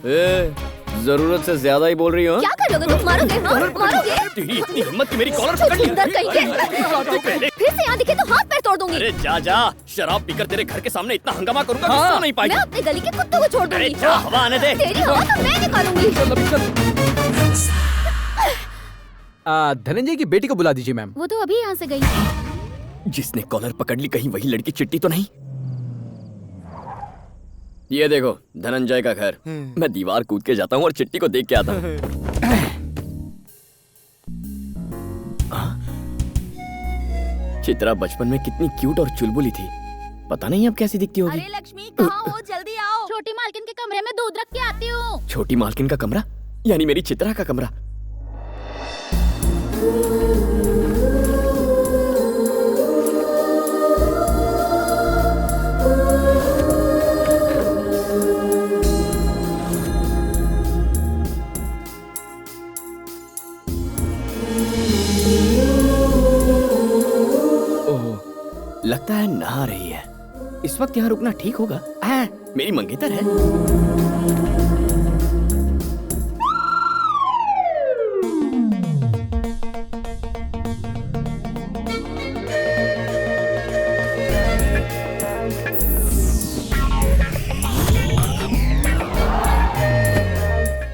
ए, जरूरत से ज्यादा ही बोल रही हो। क्या करोगे तुम? मारोगे? हाँ, मारोगे? तेरी इतनी हिम्मत कि मेरी कॉलर पकड़ लिया। सुंदर कहीं फिर से यहाँ दिखे तो हाथ पैर तोड़ दूंगी। अरे जा जा, शराब पीकर तेरे घर के सामने इतना हंगामा करूंगा कि सो नहीं पाएगी। मैं अपने गली के कुत्तों को छोड़ अरे दूंगी। जा, हवा आने दे। तेरी हवा तो मैं निकालूंगी। धनंजय की बेटी को बुला दीजिए मैम। वो तो अभी यहाँ से गई। जिसने कॉलर पकड़ ली, कहीं वही लड़की चिट्टी तो नहीं? ये देखो धनंजय का घर। मैं दीवार कूद के जाता हूँ और चिट्टी को देख के आता हूँ। चित्रा बचपन में कितनी क्यूट और चुलबुली थी, पता नहीं अब कैसी दिखती होगी। अरे लक्ष्मी, कहाँ हो? जल्दी आओ। छोटी मालकिन के कमरे में दूध रख के आती हूँ। छोटी मालकिन का कमरा, यानी मेरी चित्रा का कमरा। लगता है नहा रही है। इस वक्त यहाँ रुकना ठीक होगा? मेरी मंगेतर है।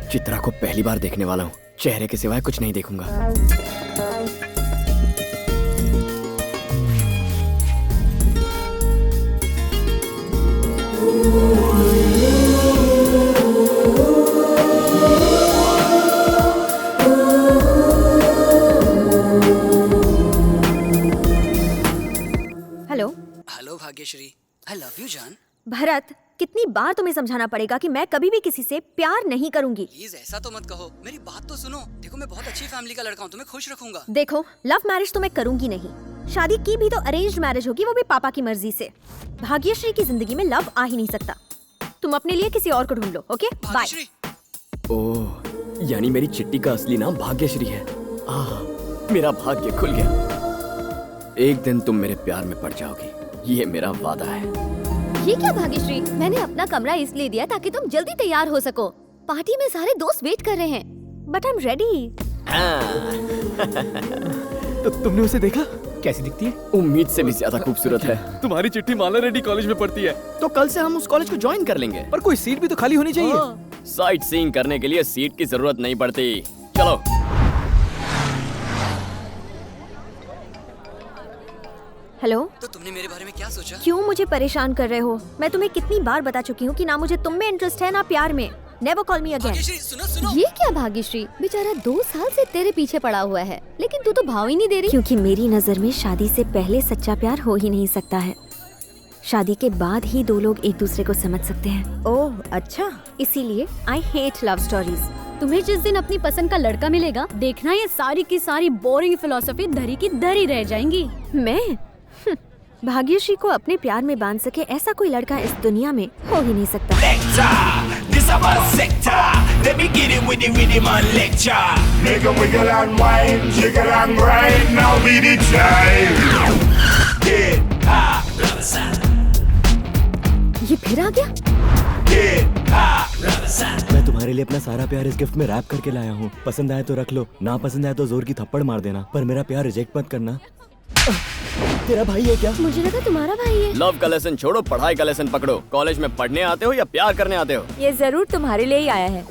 चित्रा को पहली बार देखने वाला हूँ, चेहरे के सिवाय कुछ नहीं देखूंगा। Hello Bhagyashree, I love you जान। भरत, कितनी बार तुम्हें समझाना पड़ेगा कि मैं कभी भी किसी से प्यार नहीं करूंगी। प्लीज ऐसा तो मत कहो, मेरी बात तो सुनो। देखो मैं बहुत अच्छी फैमिली का लड़का हूँ, तुम्हें खुश रखूंगा। देखो, लव मैरिज तो मैं करूंगी नहीं। शादी की भी तो अरेंज्ड मैरिज होगी, वो भी पापा की मर्जी से। भाग्यश्री की जिंदगी में लव आ ही नहीं सकता। तुम अपने लिए किसी और को ढूंढ लो। Okay, bye. ओह, यानी मेरी चिट्टी का असली नाम भाग्यश्री है। मेरा भाग्य खुल गया। एक दिन तुम मेरे प्यार में पड़ जाओगी, ये मेरा वादा है। ये क्या भाग्यश्री, मैंने अपना कमरा इसलिए दिया ताकि तुम जल्दी तैयार हो सको। पार्टी में सारे दोस्त वेट कर रहे हैं, बट आई एम रेडी। तो तुमने उसे देखा? कैसी दिखती है? उम्मीद से भी ज्यादा खूबसूरत है। तुम्हारी चिट्ठी माला रेड्डी कॉलेज में पढ़ती है। तो कल से हम उस कॉलेज को ज्वाइन कर लेंगे। पर कोई सीट भी तो खाली होनी चाहिए। साइट सीइंग करने के लिए सीट की जरूरत नहीं पड़ती। चलो। हेलो। तो तुमने मेरे बारे में क्या सोचा? क्यों मुझे परेशान कर रहे हो? मैं तुम्हें कितनी बार बता चुकी हूँ कि ना मुझे तुम में इंटरेस्ट है ना प्यार में। Never call me again. Bhagyashree सुनो सुनो। ये क्या भाग्यश्री, बेचारा 2 साल से तेरे पीछे पड़ा हुआ है, लेकिन तू तो भाव ही नहीं दे रही। क्योंकि मेरी नजर में शादी से पहले सच्चा प्यार हो ही नहीं सकता है। शादी के बाद ही 2 लोग एक दूसरे को समझ सकते हैं। ओह अच्छा, इसीलिए आई हेट लव स्टोरीज। तुम्हें जिस दिन अपनी पसंद का लड़का मिलेगा, देखना ये सारी की सारी बोरिंग फिलॉसफी धरी की धरी रह जाएंगी। मैं भाग्यश्री को अपने प्यार में बांध सके ऐसा कोई लड़का इस दुनिया में हो ही नहीं सकता। ये फिर आ गया। मैं तुम्हारे लिए अपना सारा प्यार इस गिफ्ट में रैप करके लाया हूँ। पसंद आए तो रख लो, ना पसंद आए तो जोर की थप्पड़ मार देना, पर मेरा प्यार रिजेक्ट मत करना। तेरा भाई है क्या? मुझे लगा तुम्हारा भाई है। लव का लेसन छोड़ो, पढ़ाई का लेसन पकड़ो। कॉलेज में पढ़ने आते हो या प्यार करने आते हो? ये जरूर तुम्हारे लिए ही आया है।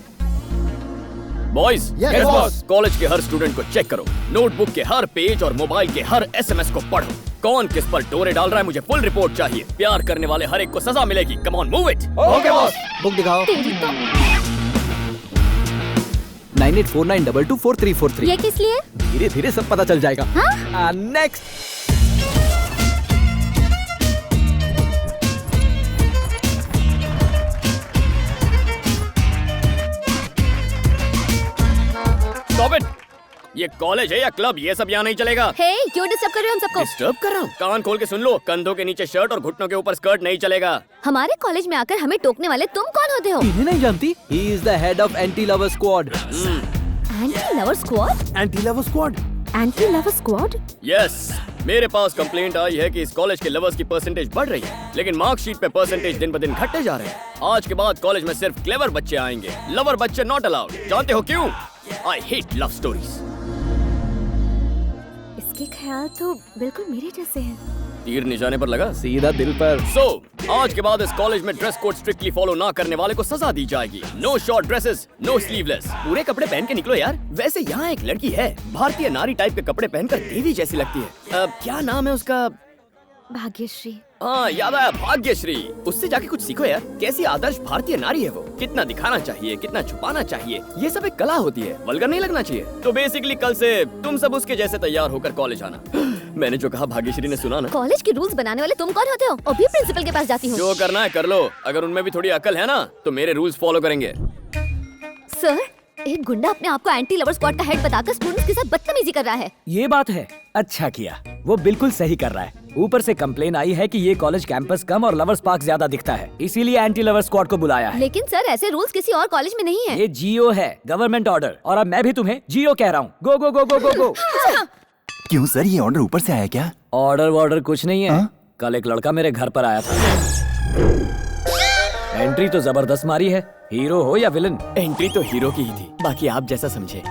बॉयज, कॉलेज के हर स्टूडेंट को चेक करो। नोटबुक के हर पेज और मोबाइल के हर SMS को पढ़ो। कौन किस पर डोरे डाल रहा है, मुझे फुल रिपोर्ट चाहिए। प्यार करने वाले हर एक को सजा मिलेगी। Come on, move it. Okay boss. Book दिखाओ। 9849224343। ये किस लिए? धीरे धीरे सब पता चल जाएगा। हाँ? नेक्स्ट। Stop it. ये कॉलेज है या क्लब? ये सब यहाँ नहीं चलेगा। हे, क्यों डिस्टर्ब कर रहे हो हम सबको? डिस्टर्ब कर रहा हूँ? कान खोल के सुन लो। कंधों के नीचे शर्ट और घुटनों के ऊपर स्कर्ट नहीं चलेगा। हमारे कॉलेज में आकर हमें टोकने वाले तुम कौन होते हो? इन्हें नहीं जानती? He is the head of anti-lover squad. Anti lover squad? Anti-lover squad. Anti lover squad? Yes, मेरे पास कंप्लेंट आई है कि इस कॉलेज के लवर्स की परसेंटेज बढ़ रही है, लेकिन मार्कशीट पे परसेंटेज दिन ब दिन घटते जा रहे हैं। आज के बाद कॉलेज में सिर्फ क्लेवर बच्चे आएंगे, लवर बच्चे नॉट अलाउड। जानते हो क्यों? I hate love stories. इसके ख्याल तो बिल्कुल मेरे जैसे हैं। तीर निशाने पर लगा। सीधा दिल पर। आज के बाद इस कॉलेज में ड्रेस कोड स्ट्रिक्टली फॉलो ना करने वाले को सजा दी जाएगी। No short dresses, no sleeveless. पूरे कपड़े पहन के निकलो यार। वैसे यहाँ एक लड़की है, भारतीय नारी टाइप के कपड़े पहनकर देवी जैसी लगती है। क्या नाम है उसका? भाग्यश्री। हाँ याद आया, भाग्यश्री। उससे जाके कुछ सीखो यार। कैसी आदर्श भारतीय नारी है वो। कितना दिखाना चाहिए, कितना छुपाना चाहिए, ये सब एक कला होती है। वल्गर नहीं लगना चाहिए। तो बेसिकली कल से तुम सब उसके जैसे तैयार होकर कॉलेज आना। मैंने जो कहा भाग्यश्री ने सुना ना? कॉलेज के रूल्स बनाने वाले तुम कौन होते हो? अभी प्रिंसिपल के पास जाती हूँ। जो करना है कर लो। अगर उनमें भी थोड़ी अकल है ना तो मेरे रूल्स फॉलो करेंगे। सर, एक गुंडा अपने आप को एंटी लवर स्क्वाड का हेड बताकर स्टूडेंट्स के साथ बदतमीजी कर रहा है। ये बात है। अच्छा किया, वो बिल्कुल सही कर रहा है। ऊपर से कंप्लेन आई है कि ये कॉलेज कैंपस कम और लवर्स पार्क ज्यादा दिखता है, इसीलिए एंटी लवर स्क्वाड को बुलाया है। लेकिन सर, ऐसे रूल्स किसी और कॉलेज में नहीं है। ये जीओ है, गवर्नमेंट ऑर्डर। और अब मैं भी तुम्हें जीओ कह रहा हूँ। गो गो गो गो गो गो। क्यों सर, ये ऑर्डर ऊपर से आया क्या? ऑर्डर वॉर्डर कुछ नहीं है। कल एक लड़का मेरे घर पर आया था। एंट्री तो जबरदस्त मारी है। हीरो हो या विलन? एंट्री तो हीरो की ही थी, बाकी आप जैसा समझे।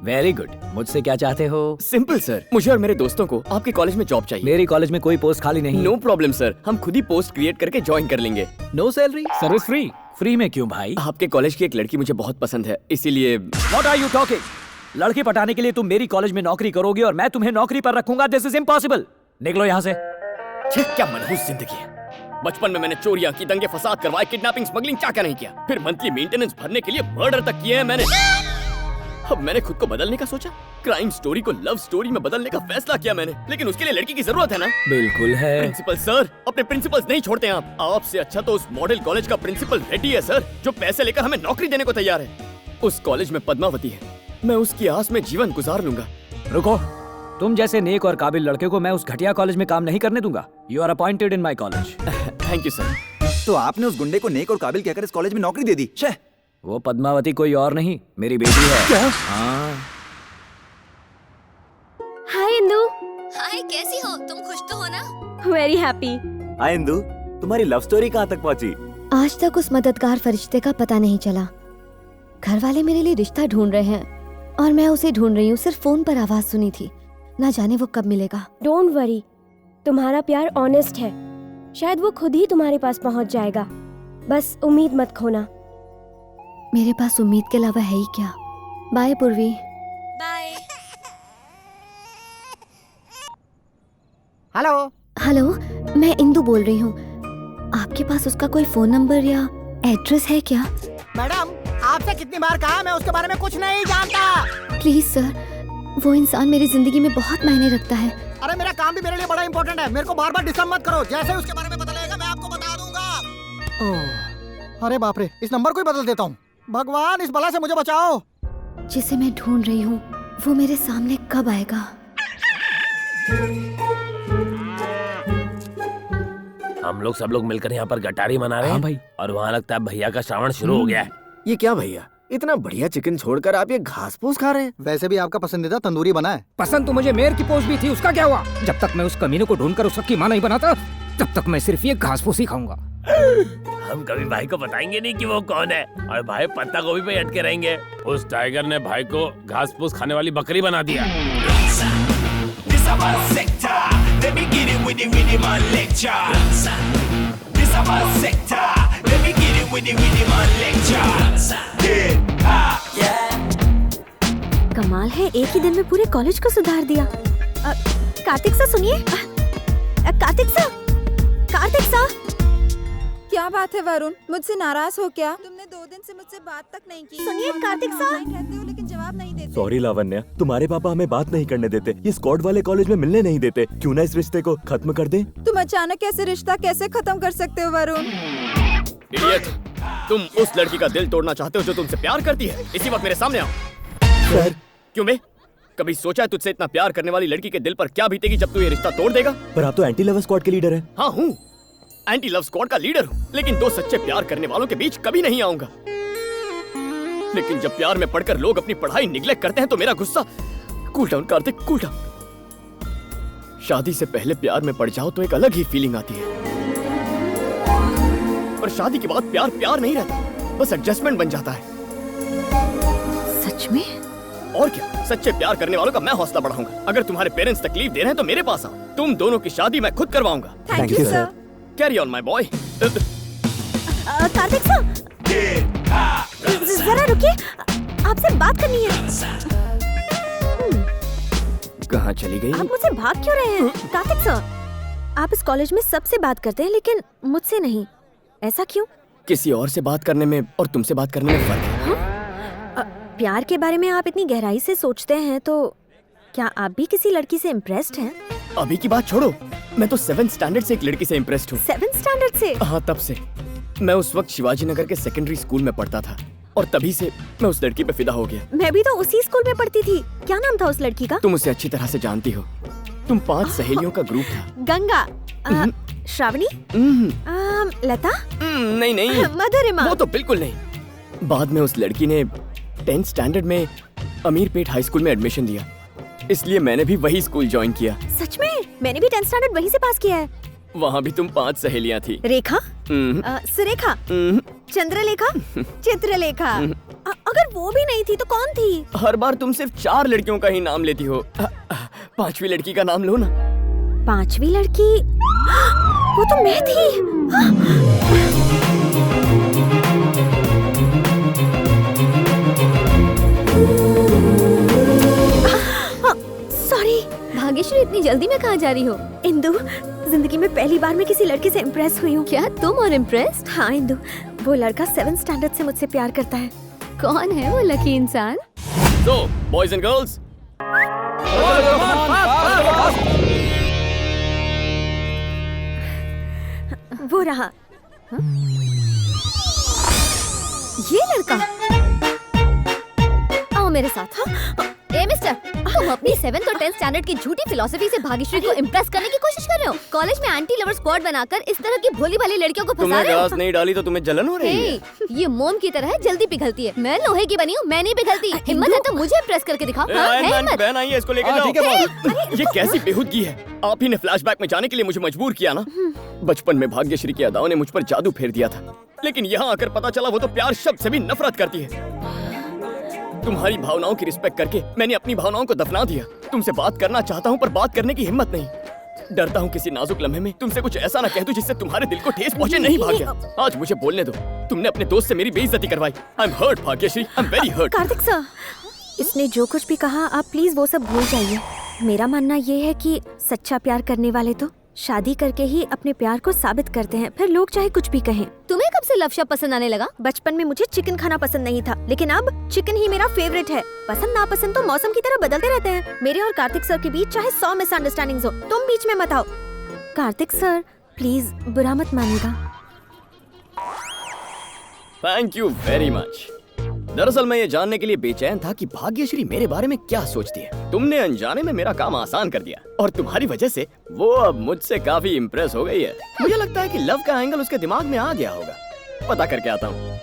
Very good. मुझसे क्या चाहते हो? सिंपल सर, मुझे और मेरे दोस्तों को आपके कॉलेज में जॉब चाहिए। मेरी कॉलेज में कोई पोस्ट खाली नहीं। नो प्रॉब्लम सर, हम खुद ही पोस्ट क्रिएट करके ज्वाइन कर लेंगे। No salary, service free. Free में क्यों भाई? आपके कॉलेज की एक लड़की मुझे बहुत पसंद है, इसीलिए। What are you talking? लड़की पटाने के लिए तुम मेरी कॉलेज में नौकरी करोगे और मैं तुम्हें नौकरी पर रखूंगा? This is impossible. निकलो यहाँ से। क्या मनहूस जिंदगी है। बचपन में मैंने चोरियां की, दंगे फसाद करवाए, किडनैपिंग, स्मगलिंग, क्या नहीं किया। फिर मंथली मेंटेनेंस भरने के लिए मर्डर तक किए हैं मैंने। अब मैंने खुद को बदलने का सोचा, क्राइम स्टोरी को लव स्टोरी में बदलने का फैसला किया मैंने। लेकिन उसके लिए लड़की की जरूरत है ना? बिल्कुल है। प्रिंसिपल सर, अपने प्रिंसिपल्स नहीं छोड़ते आप। आपसे अच्छा तो उस मॉडल कॉलेज का प्रिंसिपल रेड्डी है सर, जो पैसे लेकर हमें नौकरी देने को तैयार है। उस कॉलेज में पद्मावती है, मैं उसकी आस में जीवन गुजार लूंगा। रुको, तुम जैसे नेक और काबिल लड़के को मैं उस घटिया कॉलेज में काम नहीं करने दूंगा। You are appointed in my college. Thank you sir. तो आपने उस गुंडे को नेक और काबिल कहकर इस कॉलेज में नौकरी दे दी? छे। वो पद्मावती कोई और नहीं, मेरी बेटी है। क्या? हाँ। हाय इंदु। हाय, कैसी हो तुम? खुश तो हो ना? Very happy. हाय इंदु, तुम्हारी लव स्टोरी कहाँ तक पहुँची? आज तक उस मददगार फरिश्ते का पता नहीं चला। घर वाले मेरे लिए रिश्ता ढूंढ रहे हैं और मैं उसे ढूंढ रही हूँ। सिर्फ फोन पर आवाज सुनी थी, ना जाने वो कब मिलेगा। डोंट वरी, तुम्हारा प्यार ऑनेस्ट है। शायद वो खुद ही तुम्हारे पास पहुंच जाएगा। बस उम्मीद मत खोना। मेरे पास उम्मीद के अलावा है ही क्या। बाय पूर्वी। बाय। हेलो। हेलो, मैं इंदु बोल रही हूँ। आपके पास उसका कोई फोन नंबर या एड्रेस है क्या? मैडम, आपसे कितनी बार कहा, मैं उसके बारे में कुछ नहीं जानता। प्लीज सर, वो इंसान मेरी जिंदगी में बहुत मायने रखता है। अरे मेरा काम भी मेरे लिए बड़ा इंपॉर्टेंट है। मेरे को बार बार डिस्टर्ब मत करो। जैसे उसके बारे में पता लगेगा मैं आपको बता दूंगा। ओह, अरे बाप रे, इस नंबर को ही बदल देता हूँ। भगवान, इस बला से मुझे बचाओ। जिसे मैं ढूंढ रही हूँ वो मेरे सामने कब आएगा? हम लोग सब लोग मिलकर यहाँ पर गटारी मना रहे हैं। हाँ भाई। और वहाँ लगता है भैया का श्रावण शुरू हो गया है। ये क्या भैया, इतना बढ़िया चिकन छोड़कर आप ये घास फूस खा रहे हैं? वैसे भी आपका पसंदीदा तंदूरी बना है। पसंद तो मुझे मेयर की पोस्ट भी थी, उसका क्या हुआ? जब तक मैं उस कमीने को ढूंढकर उसका कीमा नहीं बनाता तब तक मैं सिर्फ ये घास फूस ही खाऊंगा। हम कभी भाई को बताएंगे नहीं कि वो कौन है, और भाई पत्ता गोभी पे अटके रहेंगे। उस टाइगर ने भाई को घास फूस खाने वाली बकरी बना दिया। कमाल है, एक ही दिन में पूरे कॉलेज को सुधार दिया। कार्तिक सा सुनिए। कार्तिक सा, कार्तिक सा। क्या बात है वरुण, मुझसे नाराज हो क्या? तुमने 2 दिन से मुझसे बात तक नहीं की। सुनिए कार्तिक सा। कहते हो लेकिन जवाब नहीं देते। सॉरी लावण्या, तुम्हारे पापा हमें बात नहीं करने देते। ये स्क्वाड वाले कॉलेज में मिलने नहीं देते। क्यों ना इस रिश्ते को खत्म कर दें? तुम अचानक ऐसे रिश्ता कैसे खत्म कर सकते हो वरुण? इडियट, तुम उस लड़की का दिल तोड़ना चाहते हो जो तुमसे प्यार करती है? इसी वक्त मेरे सामने आओ। सर। क्यों बे? कभी सोचा है तुझसे इतना प्यार करने वाली लड़की के दिल पर क्या बीतेगी जब तू ये रिश्ता तोड़ देगा? पर आप तो एंटी लवर स्क्वाड के लीडर हैं। हाँ हूँ, एंटी लव स्क्वाड का लीडर हूँ, लेकिन 2 सच्चे प्यार करने वालों के बीच कभी नहीं आऊंगा। लेकिन जब प्यार में पढ़कर लोग अपनी पढ़ाई निग्लेक्ट करते हैं तो मेरा गुस्सा। Cool down Kartik, cool down. शादी से पहले प्यार में पड़ जाओ तो एक अलग ही फीलिंग आती है, और शादी के बाद प्यार प्यार नहीं रहता, बस एडजस्टमेंट बन जाता है। सच में? और क्या, सच्चे प्यार करने वालों का मैं हौसला बढ़ाऊंगा। अगर तुम्हारे पेरेंट्स तकलीफ दे रहे हैं तो मेरे पास आओ, तुम दोनों की शादी मैं खुद करवाऊंगा। Thank you sir. Carry on my boy. Kartik sir, जरा रुकिए, आपसे बात करनी है। कहाँ चली गई? आप मुझसे भाग क्यों रहे हैं? कार्तिक सर, आप इस कॉलेज में सबसे बात करते हैं लेकिन मुझसे नहीं, ऐसा क्यों? किसी और से बात करने में और तुमसे बात करने में फर्क है। प्यार के बारे में आप इतनी गहराई से सोचते हैं तो क्या आप भी किसी लड़की से इम्प्रेस्ड हैं? अभी की बात छोड़ो, मैं तो 7th स्टैंडर्ड से एक लड़की से इम्प्रेस्ड हूँ। 7th स्टैंडर्ड से? हाँ, तब से। मैं उस वक्त शिवाजी नगर के सेकेंडरी स्कूल में पढ़ता था और तभी से मैं उस लड़की पे फिदा हो गया। मैं भी तो उसी स्कूल में पढ़ती थी। क्या नाम था उस लड़की का? तुम उसे अच्छी तरह से जानती हो, तुम 5 सहेलियों का ग्रुप था। गंगा, श्रावणी, लता, नहीं नहीं, मधुरिमा। वो तो बिल्कुल नहीं। बाद में उस लड़की ने 10th स्टैंडर्ड में अमीरपेट हाई स्कूल में एडमिशन लिया, इसलिए मैंने भी वही स्कूल ज्वाइन किया। सच में? मैंने भी 10th स्टैंडर्ड वहीं से पास किया है। वहाँ भी तुम 5 सहेलियाँ थी। रेखा, सुरेखा, चंद्रलेखा, चित्रलेखा। अगर वो भी नहीं थी तो कौन थी? हर बार तुम सिर्फ 4 लड़कियों का ही नाम लेती हो। 5वीं लड़की का नाम लो ना। 5वीं लड़की? वो तो मैं थी। सॉरी। भाग्यश्री, इतनी जल्दी में कहाँ जा रही हो? इंदु, जिंदगी में पहली बार मैं किसी लड़के से इम्प्रेस हुई हूँ। क्या तुम और इम्प्रेस्ड? हाँ इंदु, वो लड़का 7th स्टैंडर्ड से मुझसे प्यार करता है। कौन है वो लकी इंसान? So, boys and girls, वो रहा। ये लड़का, आओ मेरे साथ। ए मिस्टर, तुम अपनी 7th और 10th स्टैंडर्ड की झूठी फिलॉसफी से भाग्यश्री को इम्प्रेस करने की कोशिश कर रहे हो। कॉलेज में एंटी लवर स्क्वाड बनाकर इस तरह की भोली भाली लड़कियों को फंसा तुमने रहे हो। गैस नहीं डाली तो तुम्हें जलन हो रही है। ये मोम की तरह जल्दी पिघलती है। मैं लोहे की बनी हूँ, मैं नहीं पिघलती। हिम्मत है तो मुझे इम्प्रेस करके दिखाओ। है हिम्मत? बहन आई है, इसको लेकर जाओ। ये कैसी बेहूदगी है? आप ही ने फ्लैशबैक में जाने के लिए मुझे मजबूर किया ना। बचपन में भाग्यश्री की अदाओं ने मुझ पर जादू फेर दिया था, लेकिन यहाँ आकर पता चला वो तो प्यार शब्द से भी नफरत करती है। तुम्हारी भावनाओं की रिस्पेक्ट करके मैंने अपनी भावनाओं को दफना दिया। तुमसे बात करना चाहता हूँ पर बात करने की हिम्मत नहीं। डरता हूँ किसी नाजुक लम्हे में तुमसे कुछ ऐसा ना कह दूं जिससे तुम्हारे दिल को ठेस पहुंचे। नहीं भाग्य, आज मुझे बोलने दो। तुमने अपने दोस्त से मेरी बेइज्जती करवाई। I am hurt Bhagyashree, I am very hurt. Kartik sir, इसने जो कुछ भी कहा आप प्लीज वो सब भूल जाइए। मेरा मानना ये है कि सच्चा प्यार करने वाले तो शादी करके ही अपने प्यार को साबित करते हैं, फिर लोग चाहे कुछ भी कहें। तुम्हें कब से लव शब्द पसंद आने लगा? बचपन में मुझे चिकन खाना पसंद नहीं था, लेकिन अब चिकन ही मेरा फेवरेट है। पसंद नापसंद तो मौसम की तरह बदलते रहते हैं। मेरे और कार्तिक सर के बीच चाहे 100 मिसअंडरस्टैंडिंग्स हो, तुम बीच में मत आओ। कार्तिक सर प्लीज बुरा मत मानिएगा। Thank you very much. दरअसल मैं ये जानने के लिए बेचैन था कि भाग्यश्री मेरे बारे में क्या सोचती है। तुमने अनजाने में मेरा काम आसान कर दिया और तुम्हारी वजह से वो अब मुझसे काफी इम्प्रेस हो गई है। मुझे लगता है कि लव का एंगल उसके दिमाग में आ गया होगा। पता करके आता हूँ।